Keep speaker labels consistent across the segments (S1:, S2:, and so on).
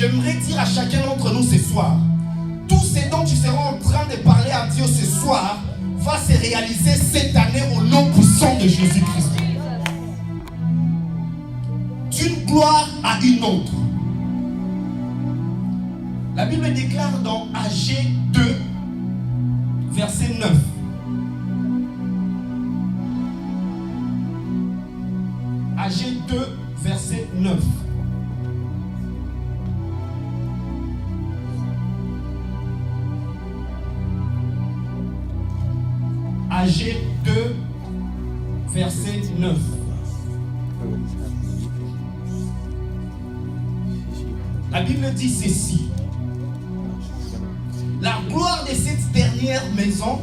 S1: J'aimerais dire à chacun d'entre nous ce soir, tout ce dont tu seras en train de parler à Dieu ce soir va se réaliser cette année au nom puissant de Jésus-Christ. D'une gloire à une autre. La Bible déclare dans Agé 2, verset 9. Agé 2, verset 9. Agé 2, verset 9. La Bible dit ceci. La gloire de cette dernière maison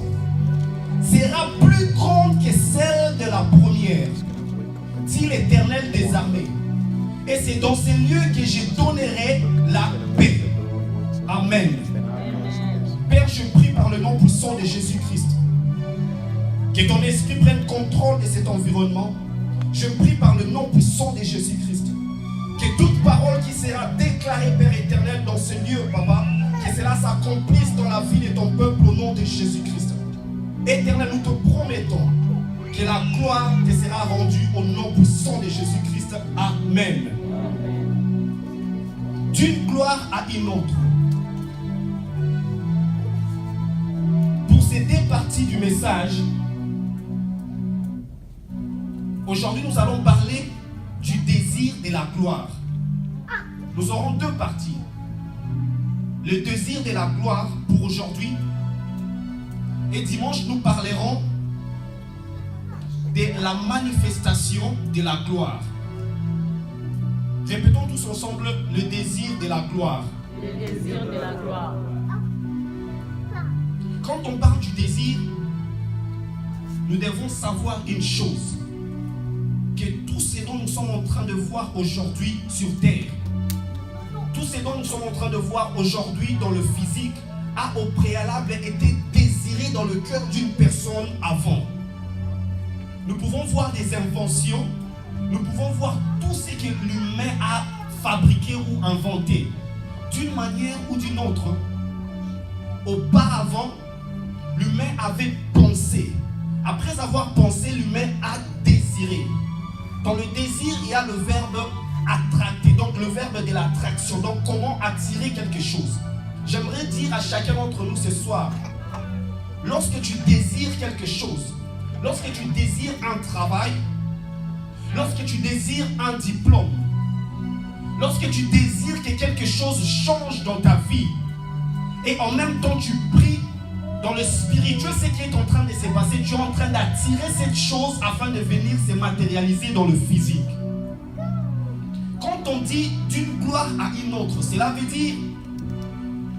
S1: sera plus grande que celle de la première, dit l'Éternel des armées. Et c'est dans ce lieu que je donnerai la paix. Amen. Père, je prie par le nom puissant de Jésus-Christ que ton esprit prenne contrôle de cet environnement. Je prie par le nom puissant de Jésus-Christ que toute parole qui sera déclarée, Père éternel, dans ce lieu, Papa, que cela s'accomplisse dans la vie de ton peuple au nom de Jésus-Christ. Éternel, nous te promettons que la gloire te sera rendue au nom puissant de Jésus-Christ. Amen. D'une gloire à une autre. Pour ces deux parties du message, aujourd'hui nous allons parler du désir de la gloire. Nous aurons deux parties. Le désir de la gloire pour aujourd'hui. Et dimanche, nous parlerons de la manifestation de la gloire. Répétons tous ensemble le désir de la gloire.
S2: Le désir de la gloire.
S1: Quand on parle du désir, nous devons savoir une chose. Que tout ce dont nous sommes en train de voir aujourd'hui sur terre, tout ce dont nous sommes en train de voir aujourd'hui dans le physique, a au préalable été désiré dans le cœur d'une personne avant. Nous pouvons voir des inventions, nous pouvons voir tout ce que l'humain a fabriqué ou inventé, d'une manière ou d'une autre. Auparavant, l'humain avait pensé. Après avoir pensé, l'humain a désiré. Dans le désir, il y a le verbe attracter, donc le verbe de l'attraction. Donc comment attirer quelque chose. J'aimerais dire à chacun d'entre nous ce soir, lorsque tu désires quelque chose, lorsque tu désires un travail, lorsque tu désires un diplôme, lorsque tu désires que quelque chose change dans ta vie, et en même temps tu pries dans le spirituel, ce qui est en train de se passer, tu es en train d'attirer cette chose afin de venir se matérialiser dans le physique. Quand on dit d'une gloire à une autre, cela veut dire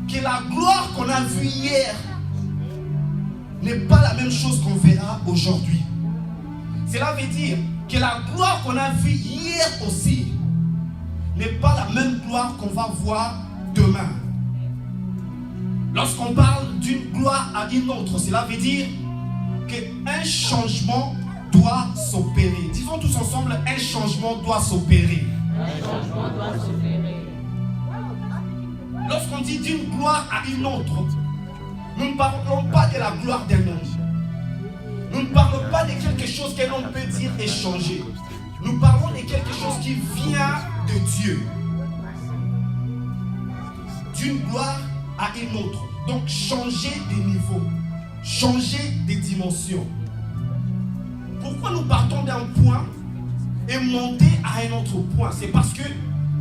S1: que la gloire qu'on a vue hier n'est pas la même chose qu'on verra aujourd'hui. Cela veut dire que la gloire qu'on a vue hier aussi n'est pas la même gloire qu'on va voir demain. Lorsqu'on parle d'une gloire à une autre, cela veut dire qu'un changement doit s'opérer. Disons tous ensemble, un changement doit s'opérer.
S2: Un changement doit s'opérer.
S1: Lorsqu'on dit d'une gloire à une autre, nous ne parlons pas de la gloire d'un homme. Nous ne parlons pas de quelque chose que l'on peut dire et changer. Nous parlons de quelque chose qui vient de Dieu. D'une gloire à une autre. Donc changer de niveau, changer de dimension. Pourquoi nous partons d'un point et monter à un autre point? C'est parce que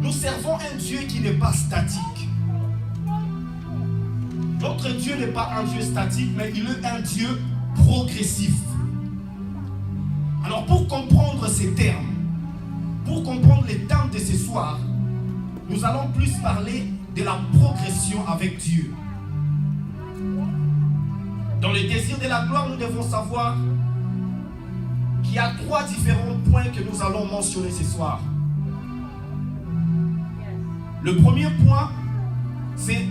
S1: nous servons un Dieu qui n'est pas statique. Notre Dieu n'est pas un Dieu statique, mais il est un Dieu progressif. Alors pour comprendre ces termes, pour comprendre les termes de ce soir, nous allons plus parler de la progression avec Dieu. Dans le désir de la gloire, nous devons savoir qu'il y a trois différents points que nous allons mentionner ce soir. Le premier point, c'est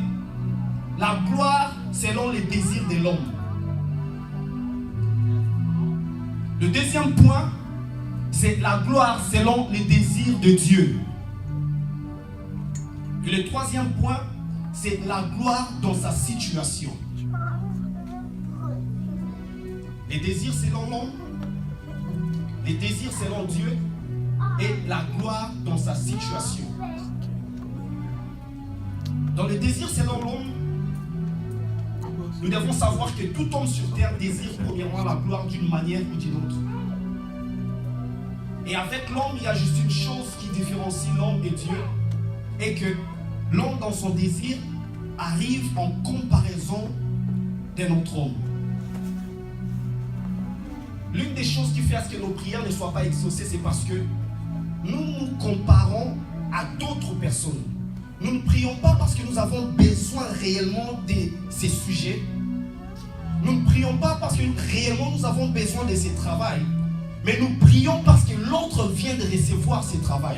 S1: la gloire selon les désirs de l'homme. Le deuxième point, c'est la gloire selon les désirs de Dieu. Et le troisième point, c'est la gloire dans sa situation. Les désirs selon l'homme, les désirs selon Dieu et la gloire dans sa situation. Dans les désirs selon l'homme, nous devons savoir que tout homme sur terre désire premièrement la gloire d'une manière ou d'une autre. Et avec l'homme, il y a juste une chose qui différencie l'homme et Dieu, et que l'homme dans son désir arrive en comparaison d'un autre homme. L'une des choses qui fait à ce que nos prières ne soient pas exaucées, c'est parce que nous nous comparons à d'autres personnes. Nous ne prions pas parce que nous avons besoin réellement de ces sujets. Nous ne prions pas parce que réellement nous avons besoin de ces travails. Mais nous prions parce que l'autre vient de recevoir ces travails.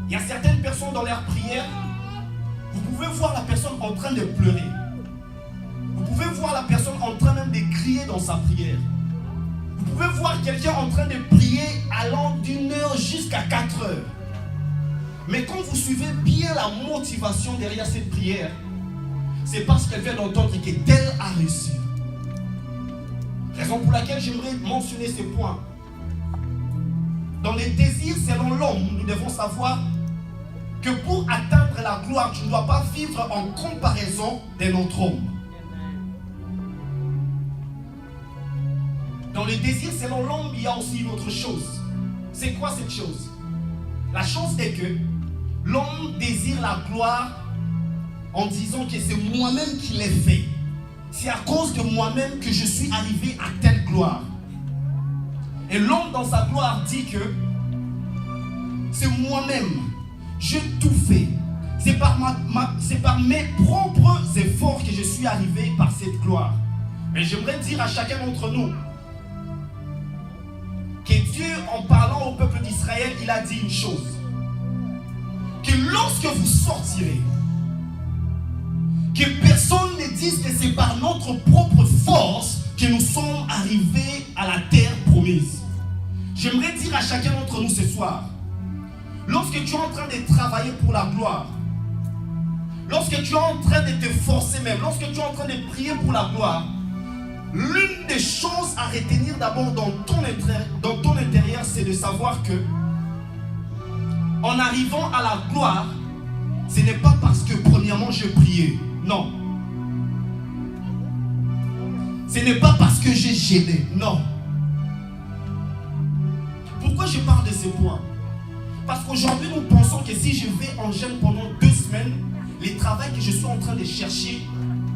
S1: Il y a certaines personnes dans leur prière, vous pouvez voir la personne en train de pleurer. Vous pouvez voir la personne en train même de crier dans sa prière. Vous pouvez voir quelqu'un en train de prier allant d'1 heure jusqu'à 4 heures. Mais quand vous suivez bien la motivation derrière cette prière, c'est parce qu'elle vient d'entendre que tel a réussi. Raison pour laquelle j'aimerais mentionner ce point. Dans les désirs selon l'homme, nous devons savoir que pour atteindre la gloire, tu ne dois pas vivre en comparaison d'un autre homme. Dans les désirs selon l'homme, il y a aussi une autre chose. C'est quoi cette chose? La chose est que l'homme désire la gloire en disant que c'est moi-même qui l'ai fait. C'est à cause de moi-même que je suis arrivé à telle gloire. Et l'homme dans sa gloire dit que c'est moi-même, j'ai tout fait. C'est par mes propres efforts que je suis arrivé par cette gloire. Mais j'aimerais dire à chacun d'entre nous que Dieu, en parlant au peuple d'Israël, il a dit une chose. Que lorsque vous sortirez, que personne ne dise que c'est par notre propre force que nous sommes arrivés à la terre promise. J'aimerais dire à chacun d'entre nous ce soir, lorsque tu es en train de travailler pour la gloire, lorsque tu es en train de te forcer même, lorsque tu es en train de prier pour la gloire, l'une des choses à retenir d'abord dans ton intérieur, c'est de savoir que en arrivant à la gloire, ce n'est pas parce que premièrement j'ai prié. Non. Ce n'est pas parce que j'ai gêné. Non. Pourquoi je parle de ce point? Parce qu'aujourd'hui nous pensons que si je vais en jeûne pendant 2 semaines, les travaux que je suis en train de chercher,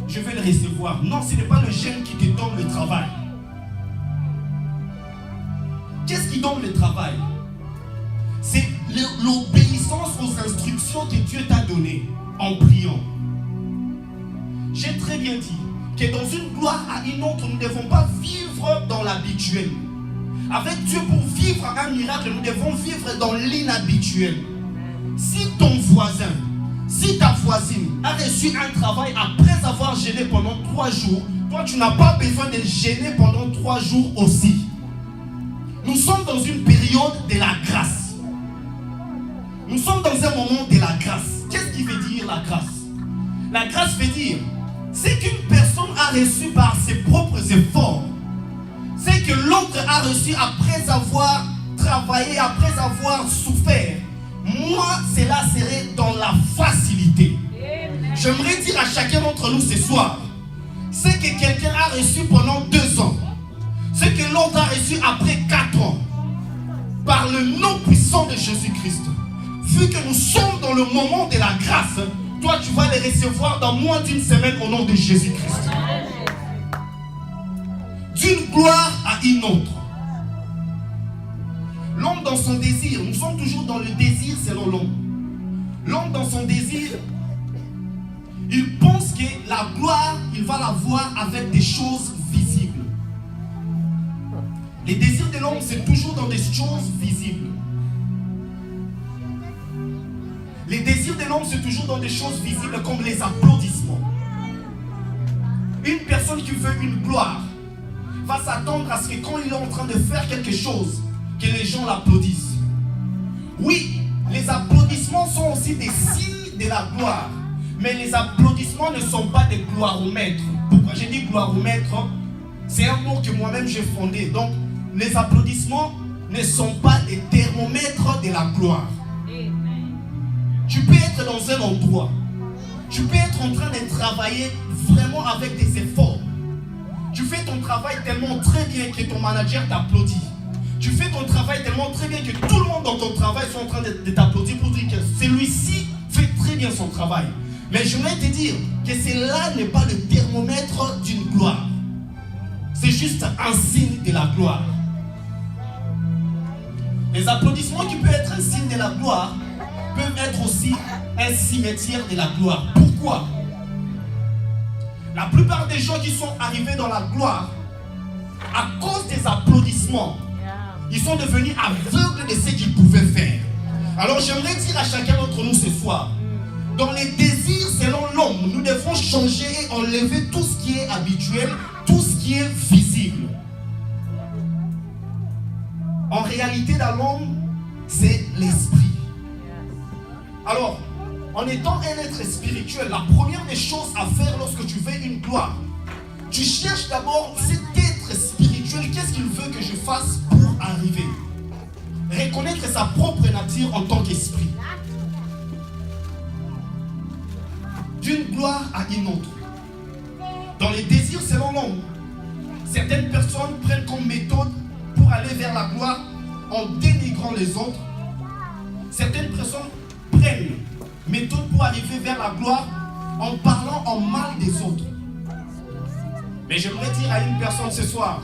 S1: je vais les recevoir. Non, ce n'est pas le jeûne qui te donne le travail. Qu'est-ce qui donne le travail? C'est l'obéissance aux instructions que Dieu t'a données en priant. J'ai très bien dit que dans une gloire à une autre, nous ne devons pas vivre dans l'habituel. Avec Dieu, pour vivre un miracle, nous devons vivre dans l'inhabituel. Si ton voisin, si ta voisine a reçu un travail après avoir gêné pendant 3 jours, toi tu n'as pas besoin de gêner pendant 3 jours aussi. Nous sommes dans une période de la grâce. Nous sommes dans un moment de la grâce. Qu'est-ce qui veut dire la grâce? La grâce veut dire, c'est qu'une personne a reçu par ses propres efforts. C'est que l'autre a reçu après avoir travaillé, après avoir souffert. Moi, cela serait dans la facilité. J'aimerais dire à chacun d'entre nous ce soir, c'est que quelqu'un a reçu pendant 2 ans. C'est que l'autre a reçu après 4 ans. Par le nom puissant de Jésus-Christ. Vu que nous sommes dans le moment de la grâce, toi tu vas les recevoir dans moins d'1 semaine au nom de Jésus-Christ. D'une gloire à une autre. L'homme dans son désir, nous sommes toujours dans le désir selon l'homme. L'homme dans son désir, il pense que la gloire, il va la voir avec des choses visibles. Les désirs de l'homme, c'est toujours dans des choses visibles. Les désirs de l'homme, c'est toujours dans des choses visibles comme les applaudissements. Une personne qui veut une gloire va s'attendre à ce que quand il est en train de faire quelque chose, que les gens l'applaudissent. Oui, Les applaudissements sont aussi des signes de la gloire. Mais les applaudissements ne sont pas des gloiromètres. Pourquoi j'ai dit gloiromètre? C'est un mot que moi-même j'ai fondé. Donc, les applaudissements ne sont pas des thermomètres de la gloire. Tu peux être dans un endroit. Tu peux être en train de travailler vraiment avec des efforts. Tu fais ton travail tellement très bien que ton manager t'applaudit. Tu fais ton travail tellement très bien que tout le monde dans ton travail sont en train de t'applaudir pour dire que celui-ci fait très bien son travail. Mais je voudrais te dire que cela n'est pas le thermomètre d'une gloire. C'est juste un signe de la gloire. Les applaudissements qui peuvent être un signe de la gloire peuvent être aussi un cimetière de la gloire. Pourquoi? La plupart des gens qui sont arrivés dans la gloire, à cause des applaudissements, ils sont devenus aveugles de ce qu'ils pouvaient faire. Alors j'aimerais dire à chacun d'entre nous ce soir, dans les désirs selon l'homme, nous devons changer et enlever tout ce qui est habituel, tout ce qui est visible. En réalité, dans l'homme, c'est l'esprit. Alors, en étant un être spirituel, la première des choses à faire lorsque tu veux une gloire, tu cherches d'abord cet être spirituel, qu'est-ce qu'il veut que je fasse pour arriver? Reconnaître sa propre nature en tant qu'esprit. D'une gloire à une autre. Dans les désirs selon l'homme, certaines personnes prennent comme méthode pour aller vers la gloire en dénigrant les autres. Certaines personnes prennent méthode pour arriver vers la gloire en parlant en mal des autres. Mais j'aimerais dire à une personne ce soir,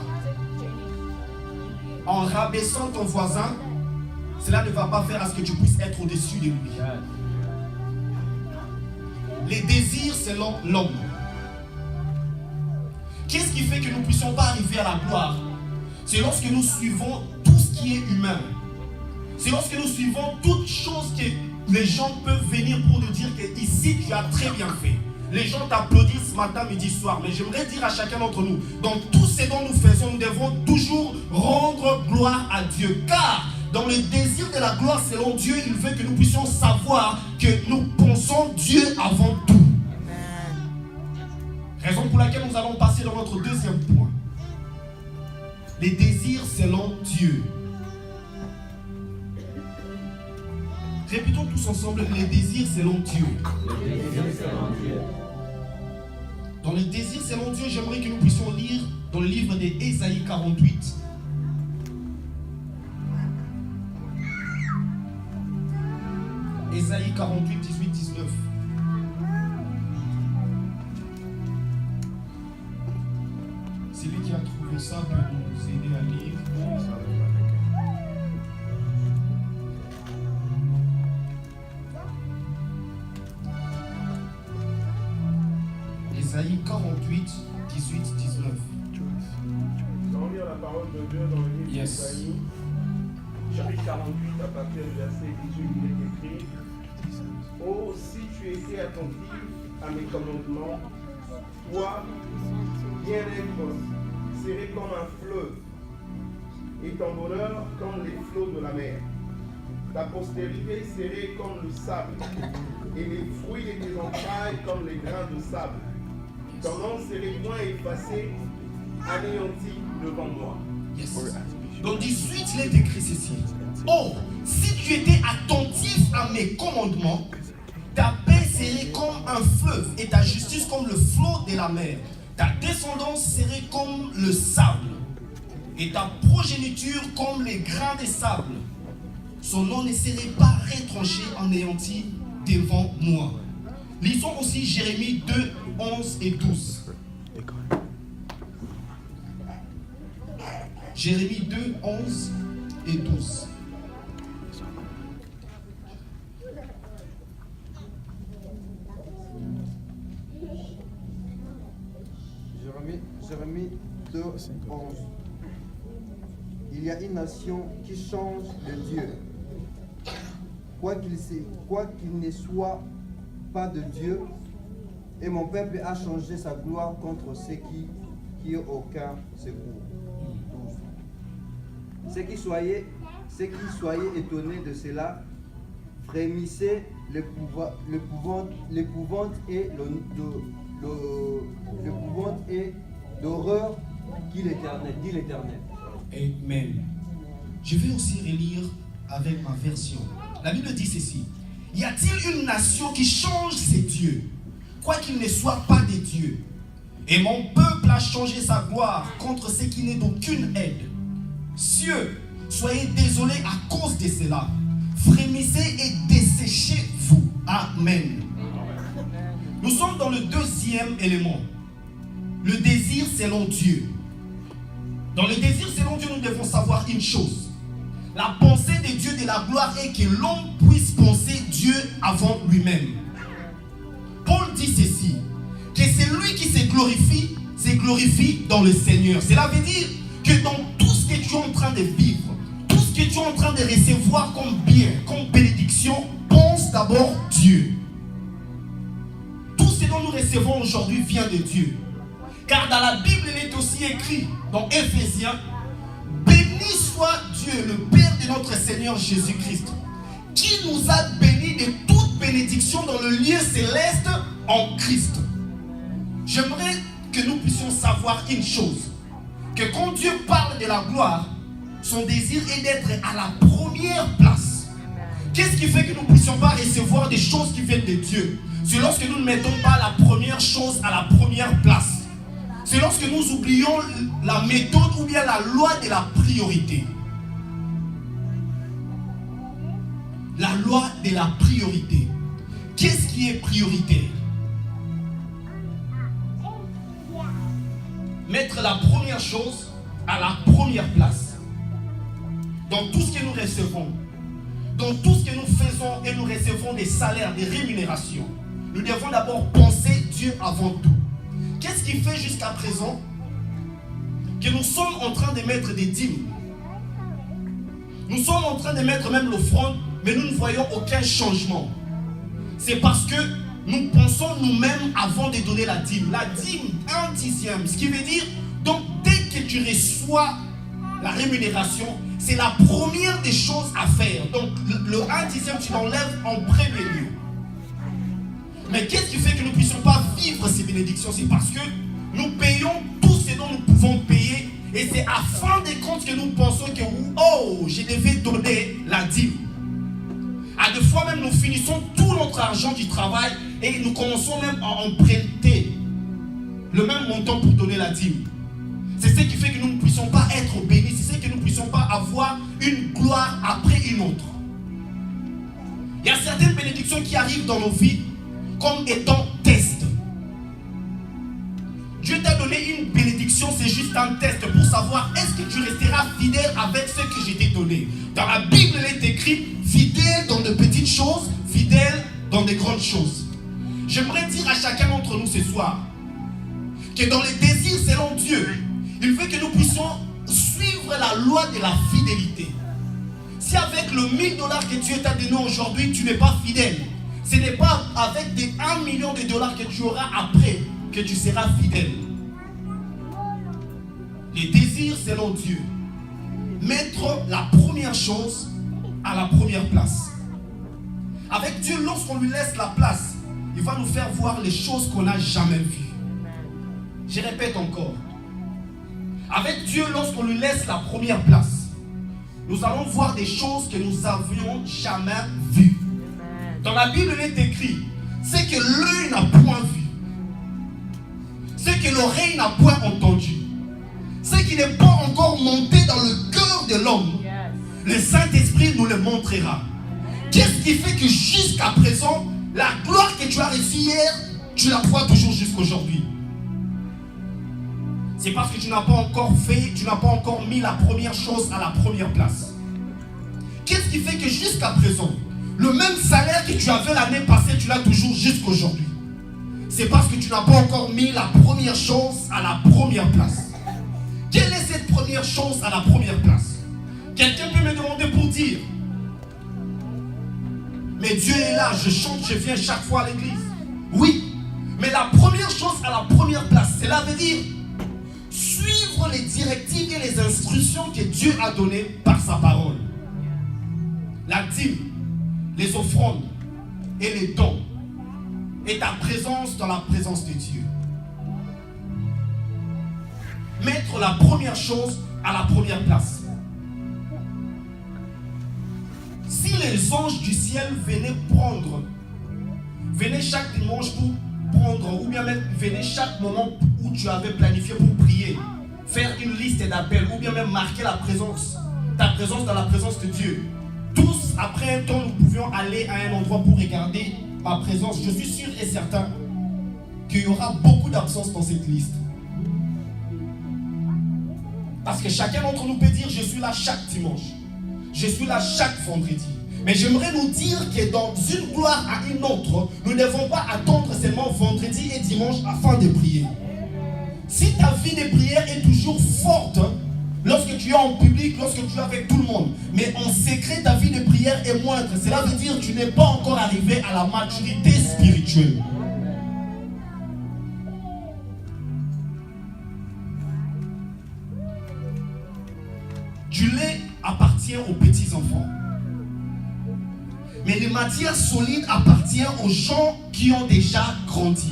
S1: en rabaissant ton voisin, cela ne va pas faire à ce que tu puisses être au-dessus de lui. Les désirs selon l'homme. Qu'est-ce qui fait que nous ne puissions pas arriver à la gloire? C'est lorsque nous suivons tout ce qui est humain. C'est lorsque nous suivons toutes choses que les gens peuvent venir pour nous dire que ici tu as très bien fait. Les gens t'applaudissent matin, midi, soir. Mais j'aimerais dire à chacun d'entre nous, dans tout ce dont nous faisons, nous devons toujours rendre gloire à Dieu. Car dans le désir de la gloire selon Dieu, il veut que nous puissions savoir que nous pensons Dieu avant tout. Raison pour laquelle nous allons passer dans notre deuxième point. Les désirs selon Dieu. Répétons tous ensemble les désirs selon Dieu. Dans les désirs selon Dieu, j'aimerais que nous puissions lire dans le livre d'Ésaïe 48. Ésaïe 48, 18, 19. Celui qui a trouvé ça peut nous aider à lire. Ésaïe 48, 18, 19.
S3: Nous allons lire la parole de Dieu dans le livre d'Ésaïe, chapitre 48, à partir du verset 18, il est écrit: Oh, si tu étais attentif à mes commandements, toi, bien-être, serais comme un fleuve, et ton bonheur comme les flots de la mer. Ta postérité serait comme le sable, et les fruits de tes entrailles comme les grains de sable. Ton nom serait point effacé, anéanti devant moi.
S1: Yes. Dans 18, il est écrit ceci. Oh, si tu étais attentif à mes commandements, ta paix serait comme un fleuve et ta justice comme le flot de la mer. Ta descendance serait comme le sable et ta progéniture comme les grains de sable. Son nom ne serait pas retranché, anéanti devant moi. Lisons aussi Jérémie 2, 11 et 12. Jérémie 2, 11 et 12.
S4: Jérémie 2, 11. Il y a une nation qui change de Dieu. Quoi qu'il ne soit pas de Dieu, et mon peuple a changé sa gloire contre ceux qui n'ont aucun secours. 12. Ceux qui soyez étonnés de cela, frémissez l'épouvante et l'horreur dit l'Éternel.
S1: Amen. Je vais aussi relire avec ma version. La Bible dit ceci. Y a-t-il une nation qui change ses dieux, quoiqu'il ne soit pas des dieux? Et mon peuple a changé sa gloire contre ce qui n'est d'aucune aide. Cieux, soyez désolés à cause de cela. Frémissez et desséchez-vous. Amen. Nous sommes dans le deuxième élément. Le désir selon Dieu. Dans le désir selon Dieu, nous devons savoir une chose. La pensée de Dieu de la gloire est que l'homme puisse penser Dieu avant lui-même. Paul dit ceci, que celui qui se glorifie dans le Seigneur. Cela veut dire que dans tout ce que tu es en train de vivre, tout ce que tu es en train de recevoir comme bien, comme bénédiction, pense d'abord Dieu. Tout ce dont nous recevons aujourd'hui vient de Dieu. Car dans la Bible, il est aussi écrit, dans Éphésiens, béni soit Dieu, le Père de notre Seigneur Jésus-Christ, qui nous a bénis de toute bénédiction dans le lieu céleste en Christ. J'aimerais que nous puissions savoir une chose, que quand Dieu parle de la gloire, son désir est d'être à la première place. Qu'est-ce qui fait que nous ne puissions pas recevoir des choses qui viennent de Dieu? C'est lorsque nous ne mettons pas la première chose à la première place. C'est lorsque nous oublions la méthode ou bien la loi de la priorité. La loi de la priorité. Qu'est-ce qui est prioritaire? Mettre la première chose à la première place. Dans tout ce que nous recevons, dans tout ce que nous faisons et nous recevons des salaires, des rémunérations, nous devons d'abord penser Dieu avant tout. Qu'est-ce qui fait jusqu'à présent que nous sommes en train de mettre des dîmes? Nous sommes en train de mettre même l'offrande, mais nous ne voyons aucun changement. C'est parce que nous pensons nous-mêmes avant de donner la dîme. La dîme, 1/10, ce qui veut dire, donc dès que tu reçois la rémunération, c'est la première des choses à faire. Donc le 1/10, tu l'enlèves en premier lieu. Mais qu'est-ce qui fait que nous ne puissions pas vivre ces bénédictions? C'est parce que nous payons tout ce dont nous pouvons payer. Et c'est à fin de compte que nous pensons que oh, je devais donner la dîme. À deux fois même, nous finissons tout notre argent du travail et nous commençons même à emprunter le même montant pour donner la dîme. C'est ce qui fait que nous ne puissions pas être bénis. C'est ce que nous ne puissions pas avoir une gloire après une autre. Il y a certaines bénédictions qui arrivent dans nos vies comme étant test. Dieu t'a donné une bénédiction, c'est juste un test pour savoir est-ce que tu resteras fidèle avec ce que je t'ai donné. Dans la Bible, il est écrit fidèle dans de petites choses, fidèle dans de grandes choses. J'aimerais dire à chacun d'entre nous ce soir que dans les désirs selon Dieu, il veut que nous puissions suivre la loi de la fidélité. Si avec le 1000 $ que Dieu t'a donné aujourd'hui, tu n'es pas fidèle, ce n'est pas avec des 1 million de dollars que tu auras après que tu seras fidèle. Les désirs selon Dieu. Mettre la première chose à la première place. Avec Dieu, lorsqu'on lui laisse la place, il va nous faire voir les choses qu'on n'a jamais vues. Je répète encore. Avec Dieu, lorsqu'on lui laisse la première place, nous allons voir des choses que nous n'avions jamais vues. Dans la Bible, il est écrit, c'est que l'œil n'a point vu, c'est que l'oreille n'a point entendu, c'est qui n'est pas encore monté dans le cœur de l'homme. Le Saint-Esprit nous le montrera. Qu'est-ce qui fait que jusqu'à présent, la gloire que tu as reçue hier, tu la vois toujours jusqu'aujourd'hui? C'est parce que tu n'as pas encore fait, tu n'as pas encore mis la première chose à la première place. Qu'est-ce qui fait que jusqu'à présent, le même salaire que tu avais l'année passée, tu l'as toujours jusqu'aujourd'hui? C'est parce que tu n'as pas encore mis la première chose à la première place. Quelle est cette première chose à la première place? Quelqu'un peut me demander pour dire, mais Dieu est là, je chante, je viens chaque fois à l'église. Oui, mais la première chose à la première place, cela veut dire suivre les directives et les instructions que Dieu a données par sa parole. La dîme, les offrandes et les dons et ta présence dans la présence de Dieu. Mettre la première chose à la première place. Si les anges du ciel venaient chaque dimanche pour prendre, ou bien même venaient chaque moment où tu avais planifié pour prier, faire une liste d'appels, ou bien même marquer ta présence dans la présence de Dieu. Tous, après un temps, nous pouvions aller à un endroit pour regarder ma présence. Je suis sûr et certain qu'il y aura beaucoup d'absence dans cette liste. Parce que chacun d'entre nous peut dire, je suis là chaque dimanche. Je suis là chaque vendredi. Mais j'aimerais nous dire que dans une gloire à une autre, nous ne devons pas attendre seulement vendredi et dimanche afin de prier. Si ta vie de prière est toujours forte, lorsque tu es en public, lorsque tu es avec tout le monde, mais en secret ta vie de prière est moindre, cela veut dire que tu n'es pas encore arrivé à la maturité spirituelle. Du lait appartient aux petits enfants. Mais les matières solides appartiennent aux gens qui ont déjà grandi.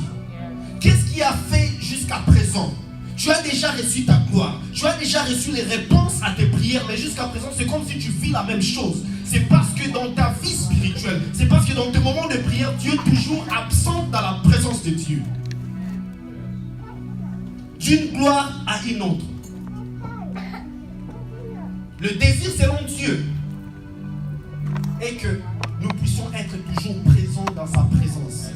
S1: Qu'est-ce qui a fait jusqu'à présent? Tu as déjà reçu ta gloire. Tu as déjà reçu les réponses à tes prières. Mais jusqu'à présent, c'est comme si tu vis la même chose. C'est parce que dans ta vie spirituelle, c'est parce que dans tes moments de prière, Dieu est toujours absent dans la présence de Dieu. D'une gloire à une autre. Le désir selon Dieu est que nous puissions être toujours présents dans sa présence.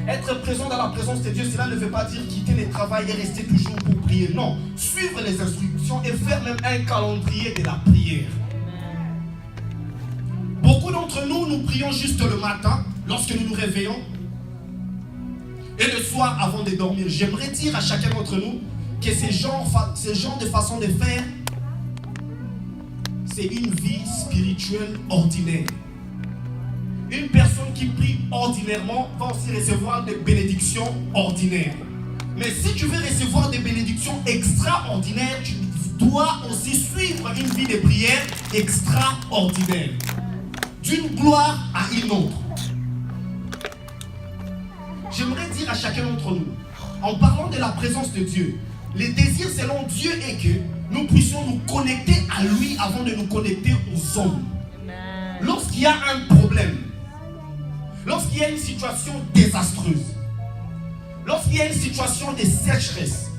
S1: Être présent dans la présence de Dieu, cela ne veut pas dire quitter le travail et rester toujours pour prier. Non, suivre les instructions et faire même un calendrier de la prière. Beaucoup d'entre nous, nous prions juste le matin, lorsque nous nous réveillons, et le soir avant de dormir. J'aimerais dire à chacun d'entre nous que ce genre de façon de faire, c'est une vie spirituelle ordinaire. Une personne qui prie ordinairement va aussi recevoir des bénédictions ordinaires. Mais si tu veux recevoir des bénédictions extraordinaires, tu dois aussi suivre une vie de prière extraordinaire. D'une gloire à une autre. J'aimerais dire à chacun d'entre nous, en parlant de la présence de Dieu, le désir selon Dieu est que nous puissions nous connecter à lui avant de nous connecter aux hommes. Lorsqu'il y a un problème, lorsqu'il y a une situation désastreuse, lorsqu'il y a une situation de sécheresse,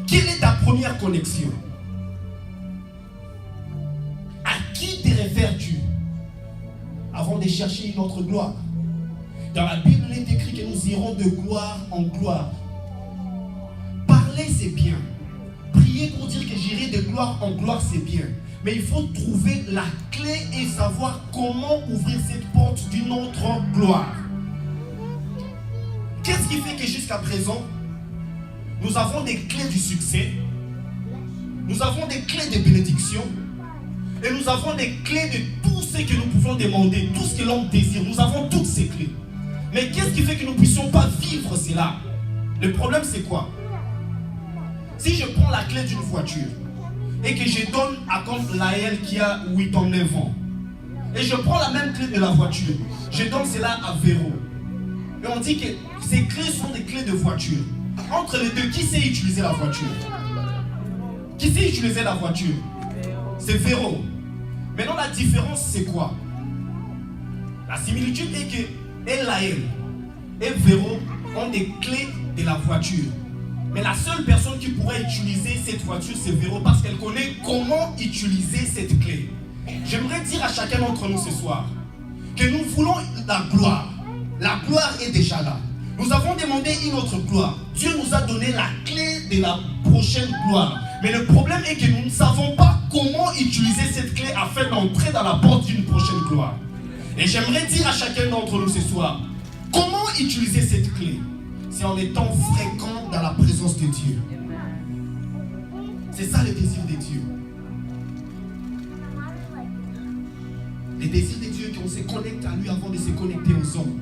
S1: quelle est ta première connexion? À qui te réfères-tu avant de chercher une autre gloire? Dans la Bible, il est écrit que nous irons de gloire en gloire. Parler, c'est bien. Prier pour dire que j'irai de gloire en gloire, c'est bien. Mais il faut trouver la clé et savoir comment ouvrir cette porte d'une autre gloire. Qu'est-ce qui fait que jusqu'à présent, nous avons des clés du succès, nous avons des clés de bénédiction, et nous avons des clés de tout ce que nous pouvons demander, tout ce que l'homme désire. Nous avons toutes ces clés. Mais qu'est-ce qui fait que nous ne puissions pas vivre cela? Le problème, c'est quoi? Si je prends la clé d'une voiture, et que je donne à compte Laël qui a 8 ans, 9 ans, et je prends la même clé de la voiture, je donne cela à Véro, et on dit que ces clés sont des clés de voiture. Entre les deux, qui sait utiliser la voiture? Qui sait utiliser la voiture? C'est Véro. Maintenant, la différence, c'est quoi? La similitude est que Laël et Véro ont des clés de la voiture. Mais la seule personne qui pourrait utiliser cette voiture, c'est Véro, parce qu'elle connaît comment utiliser cette clé. J'aimerais dire à chacun d'entre nous ce soir que nous voulons la gloire. La gloire est déjà là. Nous avons demandé une autre gloire. Dieu nous a donné la clé de la prochaine gloire. Mais le problème est que nous ne savons pas comment utiliser cette clé afin d'entrer dans la porte d'une prochaine gloire. Et j'aimerais dire à chacun d'entre nous ce soir, comment utiliser cette clé? C'est en étant fréquent dans la présence de Dieu. C'est ça le désir de Dieu. Le désir de Dieu est qu'on se connecte à lui avant de se connecter aux hommes.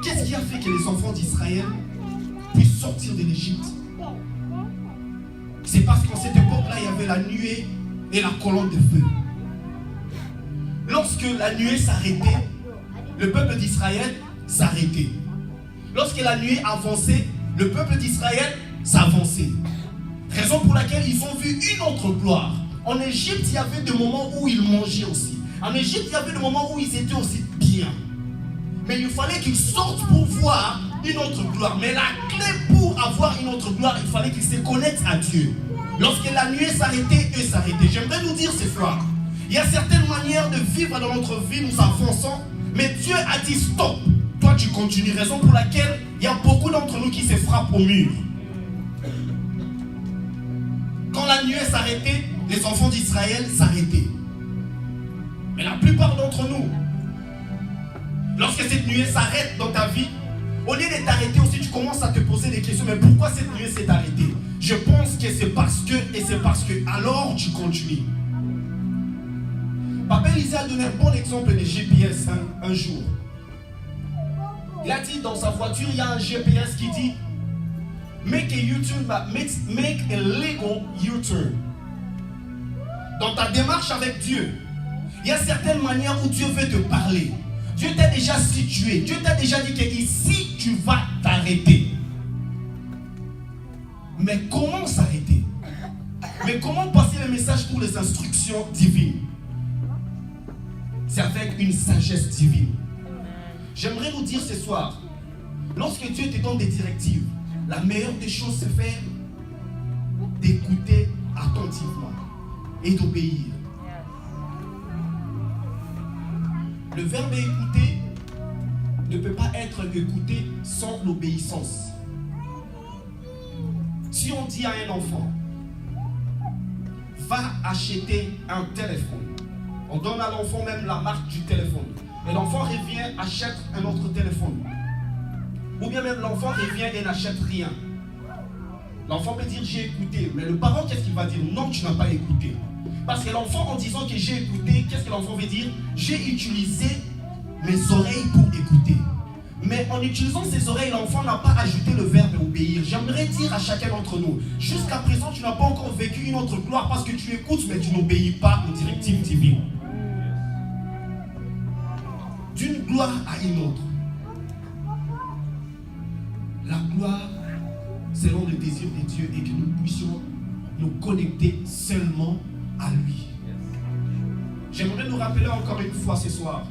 S1: Qu'est-ce qui a fait que les enfants d'Israël puissent sortir de l'Égypte? C'est parce qu'en cette époque-là, il y avait la nuée et la colonne de feu. lorsque la nuée s'arrêtait, le peuple d'Israël s'arrêtait. Lorsque la nuée avançait, le peuple d'Israël s'avançait. Raison pour laquelle ils ont vu une autre gloire. En Égypte, il y avait des moments où ils mangeaient aussi. En Égypte, il y avait des moments où ils étaient aussi bien. Mais il fallait qu'ils sortent pour voir une autre gloire. Mais la clé pour avoir une autre gloire, il fallait qu'ils se connectent à Dieu. Lorsque la nuée s'arrêtait, eux s'arrêtaient. J'aimerais nous dire ce soir, il y a certaines manières de vivre dans notre vie, nous avançons, mais Dieu a dit stop. Toi, tu continues. Raison pour laquelle il y a beaucoup d'entre nous qui se frappent au mur. Quand la nuée s'arrêtait, les enfants d'Israël s'arrêtaient. Mais la plupart d'entre nous, lorsque cette nuée s'arrête dans ta vie, au lieu de t'arrêter aussi, tu commences à te poser des questions. Mais pourquoi cette nuée s'est arrêtée? Je pense que c'est parce que, et c'est parce que, alors tu continues. Papa Élisée a donné un bon exemple de GPS un jour. Il a dit dans sa voiture, il y a un GPS qui dit make a U-turn, make a legal U-turn. Dans ta démarche avec Dieu, il y a certaines manières où Dieu veut te parler. Dieu t'a déjà situé. Dieu t'a déjà dit que ici tu vas t'arrêter. Mais comment s'arrêter? Mais comment passer le message pour les instructions divines? C'est avec une sagesse divine. J'aimerais vous dire ce soir, lorsque Dieu te donne des directives, la meilleure des choses c'est faire d'écouter attentivement et d'obéir. Le verbe écouter ne peut pas être écouté sans l'obéissance. Si on dit à un enfant, va acheter un téléphone, on donne à l'enfant même la marque du téléphone, et l'enfant revient, achète un autre téléphone. Ou bien même l'enfant revient et n'achète rien. L'enfant peut dire j'ai écouté, mais le parent qu'est-ce qu'il va dire? Non, tu n'as pas écouté. Parce que l'enfant en disant que j'ai écouté, qu'est-ce que l'enfant veut dire? J'ai utilisé mes oreilles pour écouter. Mais en utilisant ses oreilles, l'enfant n'a pas ajouté le verbe obéir. J'aimerais dire à chacun d'entre nous, jusqu'à présent tu n'as pas encore vécu une autre gloire parce que tu écoutes mais tu n'obéis pas aux directives divines. D'une gloire à une autre. La gloire selon le désir de Dieu et que nous puissions nous connecter seulement à lui. J'aimerais nous rappeler encore une fois ce soir.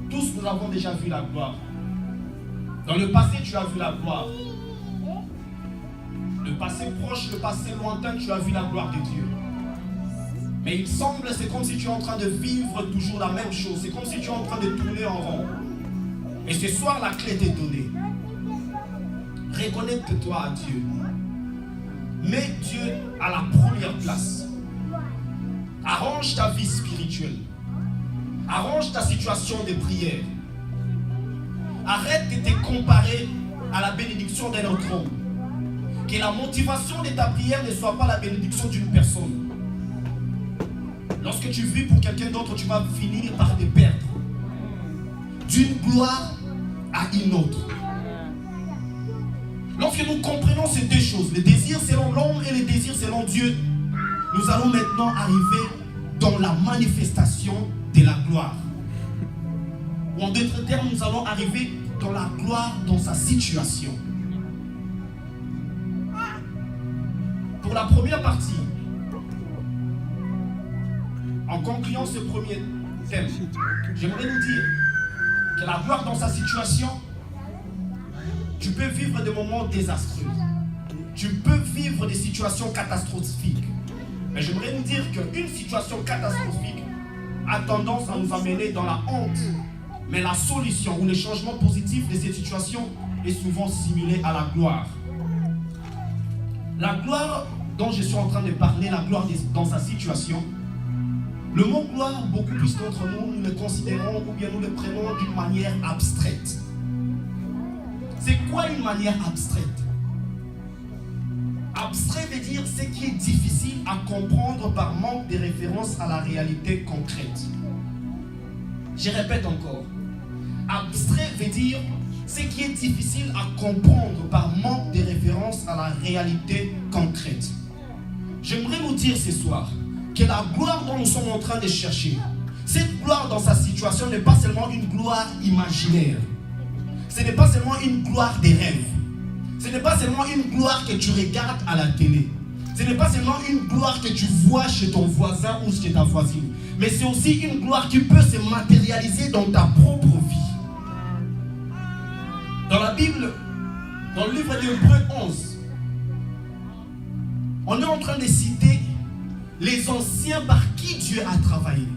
S1: Tous nous avons déjà vu la gloire. Dans le passé, tu as vu la gloire. Le passé proche, le passé lointain, tu as vu la gloire de Dieu. Mais il semble, c'est comme si tu es en train de vivre toujours la même chose. C'est comme si tu es en train de tourner en rond. Et ce soir, la clé t'est donnée. Reconnecte-toi à Dieu. Mets Dieu à la première place. Arrange ta vie spirituelle. Arrange ta situation de prière. Arrête de te comparer à la bénédiction d'un autre homme. Que la motivation de ta prière ne soit pas la bénédiction d'une personne. Lorsque tu vis pour quelqu'un d'autre, tu vas finir par te perdre. D'une gloire à une autre. Lorsque nous comprenons ces deux choses, le désir selon l'homme et le désir selon Dieu, nous allons maintenant arriver dans la manifestation de la gloire. Ou en d'autres termes, nous allons arriver dans la gloire dans sa situation. Pour la première partie, en concluant ce premier thème, j'aimerais nous dire que la gloire dans sa situation, tu peux vivre des moments désastreux. Tu peux vivre des situations catastrophiques. Mais j'aimerais nous dire qu'une situation catastrophique a tendance à nous amener dans la honte. Mais la solution ou le changement positif de cette situation est souvent similé à la gloire. La gloire dont je suis en train de parler, la gloire dans sa situation, le mot gloire, beaucoup plus d'entre nous, nous le considérons ou bien nous le prenons d'une manière abstraite. C'est quoi une manière abstraite? Abstrait veut dire ce qui est difficile à comprendre par manque de référence à la réalité concrète. Je répète encore. Abstrait veut dire ce qui est difficile à comprendre par manque de référence à la réalité concrète. J'aimerais vous dire ce soir que la gloire dont nous sommes en train de chercher, Cette gloire dans sa situation n'est pas seulement une gloire imaginaire. Ce n'est pas seulement une gloire des rêves. Ce n'est pas seulement une gloire que tu regardes à la télé. Ce n'est pas seulement une gloire que tu vois chez ton voisin ou chez ta voisine. Mais c'est aussi une gloire qui peut se matérialiser dans ta propre vie. Dans la Bible, dans le livre d'Hébreux 11, on est en train de citer les anciens par qui Dieu a travaillé.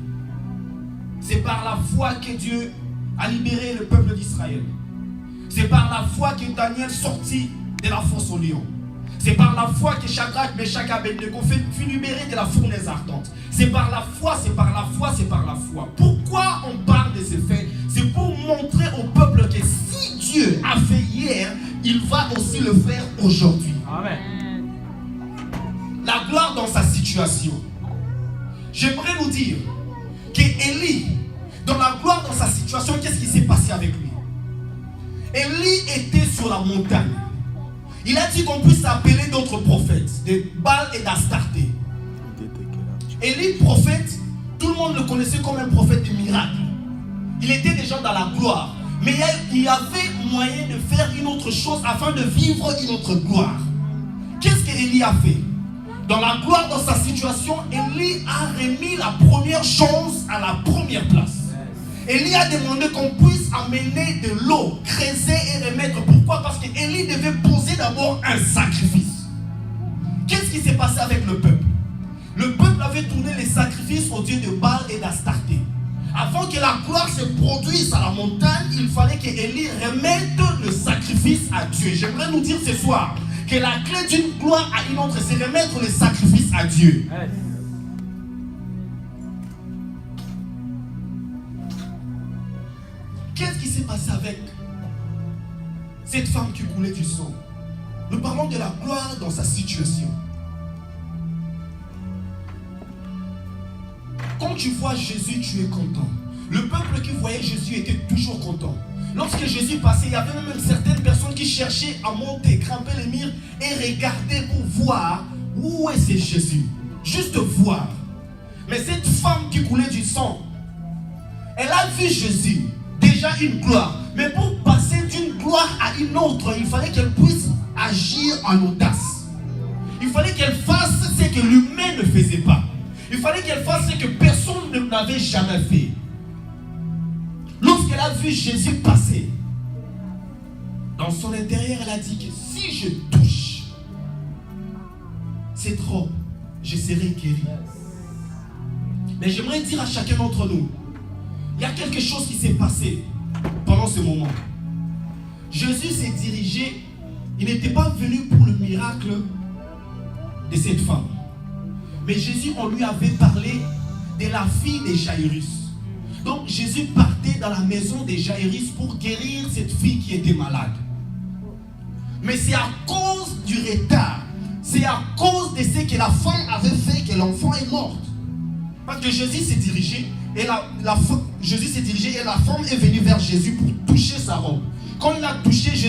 S1: C'est par la foi que Dieu a libéré le peuple d'Israël. C'est par la foi que Daniel sortit de la fosse au lion. C'est par la foi que Shadrach, Meshach et Abednego fut libéré de la fournaise ardente. C'est par la foi, c'est par la foi, c'est par la foi. Pourquoi on parle de ces faits? C'est pour montrer au peuple que si Dieu a fait hier, il va aussi le faire aujourd'hui.
S5: Amen.
S1: La gloire dans sa situation. J'aimerais nous dire que Élie, dans la gloire dans sa situation, qu'est-ce qui s'est passé avec lui? Élie était sur la montagne. Il a dit qu'on puisse appeler d'autres prophètes, de Baal et d'Astarté. Élie, prophète, tout le monde le connaissait comme un prophète de miracles. Il était déjà dans la gloire. Mais il y avait moyen de faire une autre chose afin de vivre une autre gloire. Qu'est-ce qu'Élie a fait? Dans la gloire, dans sa situation, Élie a remis la première chose à la première place. Élie a demandé qu'on puisse amener de l'eau, creuser et remettre. Pourquoi? Parce qu'Élie devait poser d'abord un sacrifice. Qu'est-ce qui s'est passé avec le peuple? Le peuple avait tourné les sacrifices aux dieux de Baal et d'Astarté. Avant que la gloire se produise à la montagne, il fallait qu'Élie remette le sacrifice à Dieu. J'aimerais nous dire ce soir que la clé d'une gloire à une autre, c'est remettre le sacrifice à Dieu. Qu'est-ce qui s'est passé avec cette femme qui coulait du sang? Nous parlons de la gloire dans sa situation. Quand tu vois Jésus, tu es content. Le peuple qui voyait Jésus était toujours content. Lorsque Jésus passait, il y avait même certaines personnes qui cherchaient à monter, grimper les murs et regarder pour voir où est ce Jésus. Juste voir. Mais cette femme qui coulait du sang, elle a vu Jésus. Déjà une gloire. Mais pour passer d'une gloire à une autre, il fallait qu'elle puisse agir en audace. Il fallait qu'elle fasse ce que l'humain ne faisait pas. Il fallait qu'elle fasse ce que personne n'avait jamais fait. Lorsqu'elle a vu Jésus passer, dans son intérieur, elle a dit que si je touche cette robe, je serai guéri. Mais j'aimerais dire à chacun d'entre nous, il y a quelque chose qui s'est passé pendant ce moment. Jésus s'est dirigé, il n'était pas venu pour le miracle de cette femme. Mais Jésus, on lui avait parlé de la fille de Jaïrus. Donc Jésus partait dans la maison de Jaïrus pour guérir cette fille qui était malade. Mais c'est à cause du retard, c'est à cause de ce que la femme avait fait que l'enfant est morte. Parce que Jésus s'est dirigé et Jésus s'est dirigé et la femme est venue vers Jésus pour toucher sa robe. Quand il a touché Jésus,